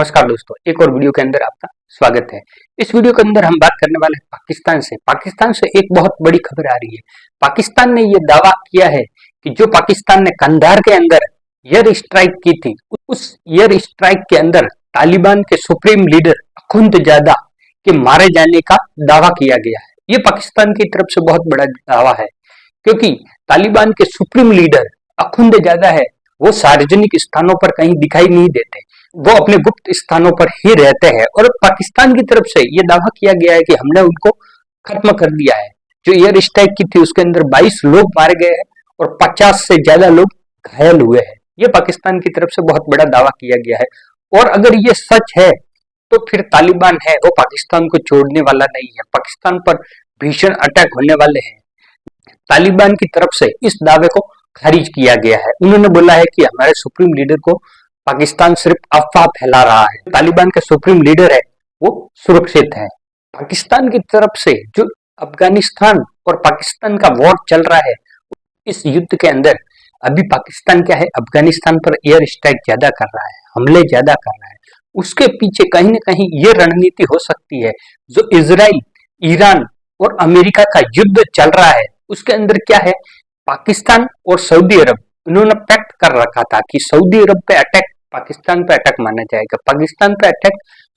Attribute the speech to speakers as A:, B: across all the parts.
A: नमस्कार दोस्तों, एक और वीडियो के अंदर आपका स्वागत है। इस वीडियो के अंदर हम बात करने वाले हैं पाकिस्तान से एक बहुत बड़ी खबर आ रही है। पाकिस्तान ने ये दावा किया है कि जो पाकिस्तान ने कंधार के अंदर एयर स्ट्राइक की थी, उस एयर स्ट्राइक के अंदर तालिबान के सुप्रीम लीडर अखुंदजादा के मारे जाने का दावा किया गया है। ये पाकिस्तान की तरफ से बहुत बड़ा दावा है, क्योंकि तालिबान के सुप्रीम लीडर अखुंदजादा है, वो सार्वजनिक स्थानों पर कहीं दिखाई नहीं देते, वो अपने गुप्त स्थानों पर ही रहते हैं। और पाकिस्तान की तरफ से ये दावा किया गया है कि हमने उनको खत्म कर दिया है। जो एयर स्ट्राइक की थी उसके अंदर 22 लोग मारे गए हैं और 50 से ज्यादा लोग घायल हुए हैं। ये पाकिस्तान की तरफ से बहुत बड़ा दावा किया गया है। और अगर ये सच है तो फिर तालिबान है वो पाकिस्तान को छोड़ने वाला नहीं है, पाकिस्तान पर भीषण अटैक होने वाले हैं। तालिबान की तरफ से इस दावे को खारिज किया गया है। उन्होंने बोला है कि हमारे सुप्रीम लीडर को पाकिस्तान सिर्फ अफवाह फैला रहा है, तालिबान के सुप्रीम लीडर है वो सुरक्षित है। पाकिस्तान की तरफ से जो अफगानिस्तान और पाकिस्तान का वॉर चल रहा है, इस युद्ध के अंदर अभी पाकिस्तान क्या है, अफगानिस्तान पर एयर स्ट्राइक ज्यादा कर रहा है, हमले ज्यादा कर रहा है। उसके पीछे कहीं ना कहीं ये रणनीति हो सकती है। जो इजराइल, ईरान और अमेरिका का युद्ध चल रहा है, उसके अंदर क्या है, पाकिस्तान और सऊदी अरब, उन्होंने पैक्ट कर रखा था कि सऊदी अरब पे अटैक पाकिस्तान पे अटैक माना जाएगा, पाकिस्तान पे अटैक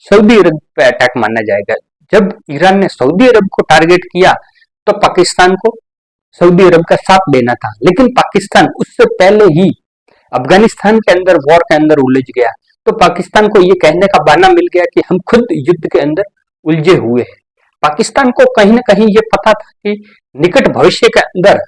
A: सऊदी अरब पे अटैक माना जाएगा। जब ईरान ने सऊदी अरब को टारगेट किया तो पाकिस्तान को सऊदी अरब का साथ देना था, लेकिन पाकिस्तान उससे पहले ही अफगानिस्तान के अंदर वॉर के अंदर उलझ गया। तो पाकिस्तान को ये कहने का बहाना मिल गया कि हम खुद युद्ध के अंदर उलझे हुए हैं। पाकिस्तान को कहीं ना कहीं ये पता था कि निकट भविष्य के अंदर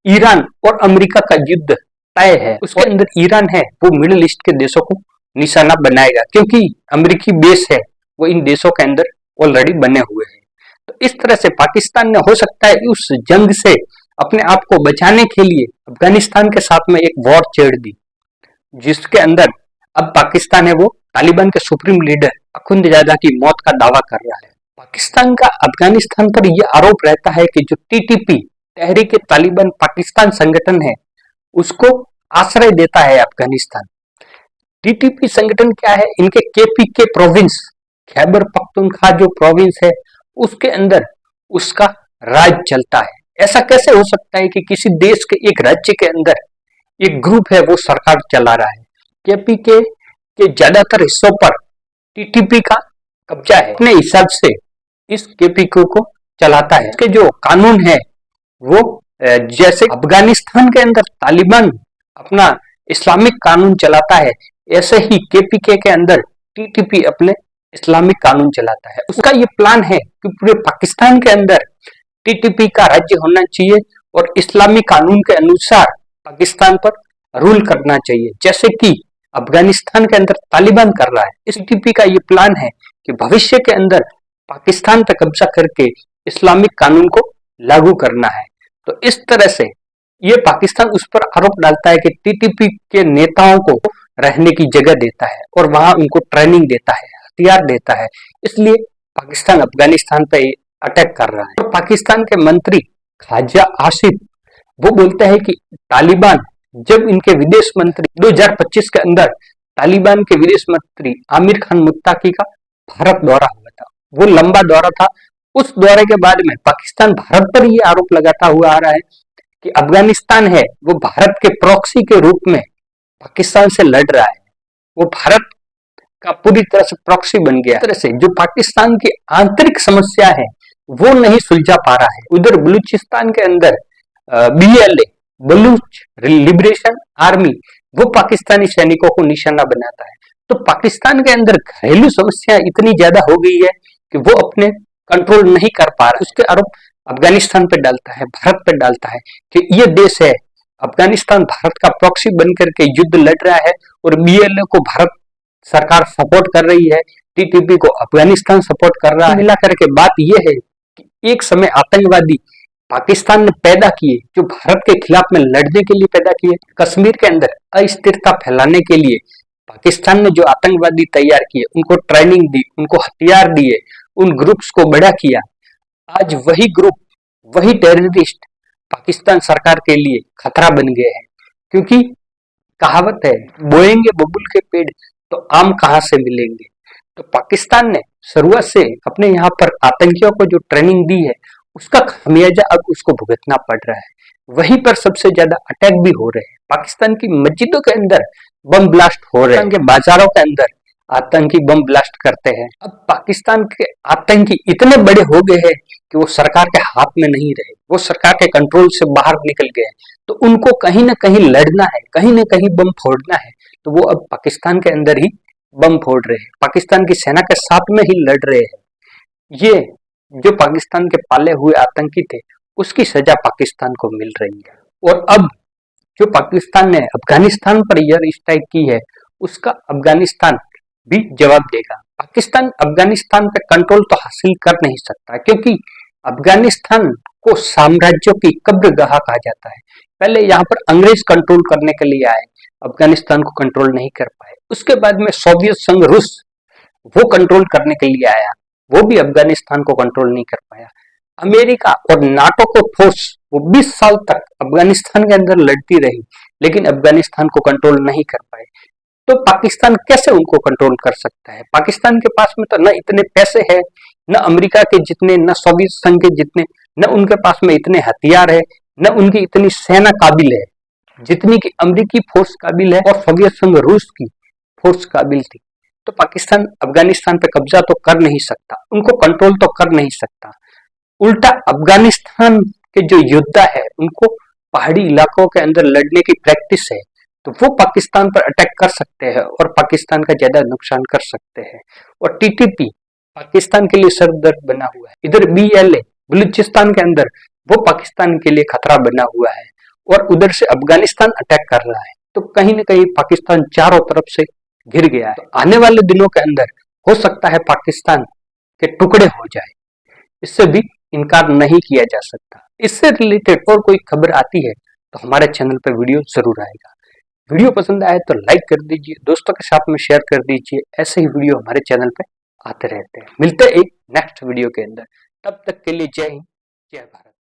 A: ईरान और अमेरिका का युद्ध तय है। उसके अंदर ईरान है वो मिडिल ईस्ट के देशों को निशाना बनाएगा, क्योंकि अमेरिकी बेस है वो इन देशों के अंदर ऑलरेडी बने हुए हैं। तो इस तरह से पाकिस्तान ने हो सकता है उस जंग से अपने आप को बचाने के लिए अफगानिस्तान के साथ में एक वॉर छेड़ दी, जिसके अंदर अब पाकिस्तान है वो तालिबान के सुप्रीम लीडर अखुंदजादा की मौत का दावा कर रहा है। पाकिस्तान का अफगानिस्तान पर यह आरोप रहता है कि जो टीटीपी तहरीक तालिबान पाकिस्तान संगठन है, उसको आश्रय देता है अफगानिस्तान। टीटीपी संगठन क्या है, इनके केपीके प्रोविंस, खैबर पख्तूनख्वा जो प्रोविंस है, उसके अंदर उसका राज चलता है। ऐसा कैसे हो सकता है कि किसी देश के एक राज्य के अंदर एक ग्रुप है वो सरकार चला रहा है। केपीके के ज्यादातर हिस्सों पर टीटीपी का कब्जा है, अपने हिसाब से इस केपीके को चलाता है। इसके जो कानून है वो जैसे अफगानिस्तान के अंदर तालिबान अपना इस्लामिक कानून चलाता है, ऐसे ही केपीके के अंदर टीटीपी अपने इस्लामिक कानून चलाता है। उसका ये प्लान है कि पूरे पाकिस्तान के अंदर टीटीपी का राज्य होना चाहिए और इस्लामी कानून के अनुसार पाकिस्तान पर रूल करना चाहिए, जैसे कि अफगानिस्तान के अंदर तालिबान कर रहा है। इस टीटीपी का ये प्लान है कि भविष्य के अंदर पाकिस्तान पर कब्जा करके इस्लामिक कानून को लागू करना है। तो इस तरह से ये पाकिस्तान उस पर आरोप डालता है कि टीटीपी के नेताओं को रहने की जगह देता है और वहां उनको ट्रेनिंग देता है, हथियार देता है, इसलिए पाकिस्तान अफगानिस्तान पे अटैक कर रहा है। और पाकिस्तान के मंत्री ख्वाजा आसिफ वो बोलते हैं कि तालिबान, जब इनके विदेश मंत्री 2025 के अंदर तालिबान के विदेश मंत्री आमिर खान मुत्ताकी का भारत दौरा हुआ था, वो लंबा दौरा था। उस दौरे के बाद में पाकिस्तान भारत पर ये आरोप लगाता हुआ आ रहा है कि अफगानिस्तान है वो भारत के प्रॉक्सी के रूप में पाकिस्तान से लड़ रहा है, वो भारत का पूरी तरह से प्रॉक्सी बन गया। इस तरह से जो पाकिस्तान की आंतरिक समस्या है वो नहीं सुलझा पा रहा है। उधर बलूचिस्तान के अंदर BLA, बलूच लिबरेशन आर्मी, वो पाकिस्तानी सैनिकों को निशाना बनाता है। तो पाकिस्तान के अंदर घरेलू समस्या इतनी ज्यादा हो गई है कि वो अपने कंट्रोल नहीं कर पा रहा। उसके आरोप अफगानिस्तान पे डालता है, भारत पे डालता है कि ये देश है, अफगानिस्तान भारत का प्रॉक्सी बन करके युद्ध लड़ रहा है और BLA को भारत सरकार सपोर्ट कर रही है, टीटीपी को अफगानिस्तान सपोर्ट कर रहा है। मिला करके बात यह है कि एक समय आतंकवादी पाकिस्तान ने पैदा किए, जो भारत के खिलाफ में लड़ने के लिए पैदा किए। कश्मीर के अंदर अस्थिरता फैलाने के लिए पाकिस्तान ने जो आतंकवादी तैयार किए, उनको ट्रेनिंग दी, उनको हथियार दिए, उन ग्रुप्स को बड़ा किया। आज वही ग्रुप, वही टेररिस्ट पाकिस्तान सरकार के लिए खतरा बन गए हैं, क्योंकि कहावत है, बोएंगे बबुल के पेड़ तो आम कहां से मिलेंगे। तो पाकिस्तान ने शुरुआत से अपने यहाँ पर आतंकियों को जो ट्रेनिंग दी है उसका खामियाजा अब उसको भुगतना पड़ रहा है। वहीं पर सबसे ज्यादा अटैक भी हो रहे हैं। पाकिस्तान की मस्जिदों के अंदर बम ब्लास्ट हो रहे हैं, के बाजारों के अंदर आतंकी बम ब्लास्ट करते हैं। अब पाकिस्तान के आतंकी इतने बड़े हो गए हैं कि वो सरकार के हाथ में नहीं रहे, वो सरकार के कंट्रोल से बाहर निकल गए। तो उनको कहीं ना कहीं लड़ना है, कहीं ना कहीं बम फोड़ना है, तो वो अब पाकिस्तान के अंदर ही बम फोड़ रहे हैं, पाकिस्तान की सेना के साथ में ही लड़ रहे हैं। ये जो पाकिस्तान के पाले हुए आतंकी थे उसकी सजा पाकिस्तान को मिल रही है। और अब जो पाकिस्तान ने अफगानिस्तान पर एयर स्ट्राइक की है उसका अफगानिस्तान भी जवाब देगा। पाकिस्तान अफगानिस्तान पे कंट्रोल तो हासिल कर नहीं सकता, क्योंकि अफगानिस्तान को साम्राज्यों की कब्रगाह कहा जाता है। पहले यहाँ पर अंग्रेज कंट्रोल करने के लिए आए, अफगानिस्तान को कंट्रोल नहीं कर पाए। उसके बाद में सोवियत संघ रूस वो कंट्रोल करने के लिए आया, वो भी अफगानिस्तान को कंट्रोल नहीं कर पाया। अमेरिका और नाटो को फोर्स वो 20 साल तक अफगानिस्तान के अंदर लड़ती रही, लेकिन अफगानिस्तान को कंट्रोल नहीं कर पाए। तो पाकिस्तान कैसे उनको कंट्रोल कर सकता है? पाकिस्तान के पास में तो न इतने पैसे है, न अमेरिका के जितने, न सोवियत संघ के जितने, न उनके पास में इतने हथियार है, न उनकी इतनी सेना काबिल है जितनी की अमेरिकी फोर्स काबिल है और सोवियत संघ रूस की फोर्स काबिल थी। तो पाकिस्तान अफगानिस्तान पे कब्जा तो कर नहीं सकता, उनको कंट्रोल तो कर नहीं सकता। उल्टा अफगानिस्तान के जो योद्धा है उनको पहाड़ी इलाकों के अंदर लड़ने की प्रैक्टिस है, तो वो पाकिस्तान पर अटैक कर सकते हैं और पाकिस्तान का ज्यादा नुकसान कर सकते हैं। और टीटीपी पाकिस्तान के लिए सरदर्द बना हुआ है, इधर बीएलए बलूचिस्तान के अंदर वो पाकिस्तान के लिए खतरा बना हुआ है, और उधर से अफगानिस्तान अटैक कर रहा है। तो कहीं ना कहीं पाकिस्तान चारों तरफ से घिर गया है। तो आने वाले दिनों के अंदर हो सकता है पाकिस्तान के टुकड़े हो जाए, इससे भी इनकार नहीं किया जा सकता। इससे रिलेटेड और कोई खबर आती है तो हमारे चैनल पर वीडियो जरूर आएगा। वीडियो पसंद आए तो लाइक कर दीजिए, दोस्तों के साथ में शेयर कर दीजिए। ऐसे ही वीडियो हमारे चैनल पे आते रहते हैं। मिलते हैं एक नेक्स्ट वीडियो के अंदर, तब तक के लिए जय हिंद, जय भारत।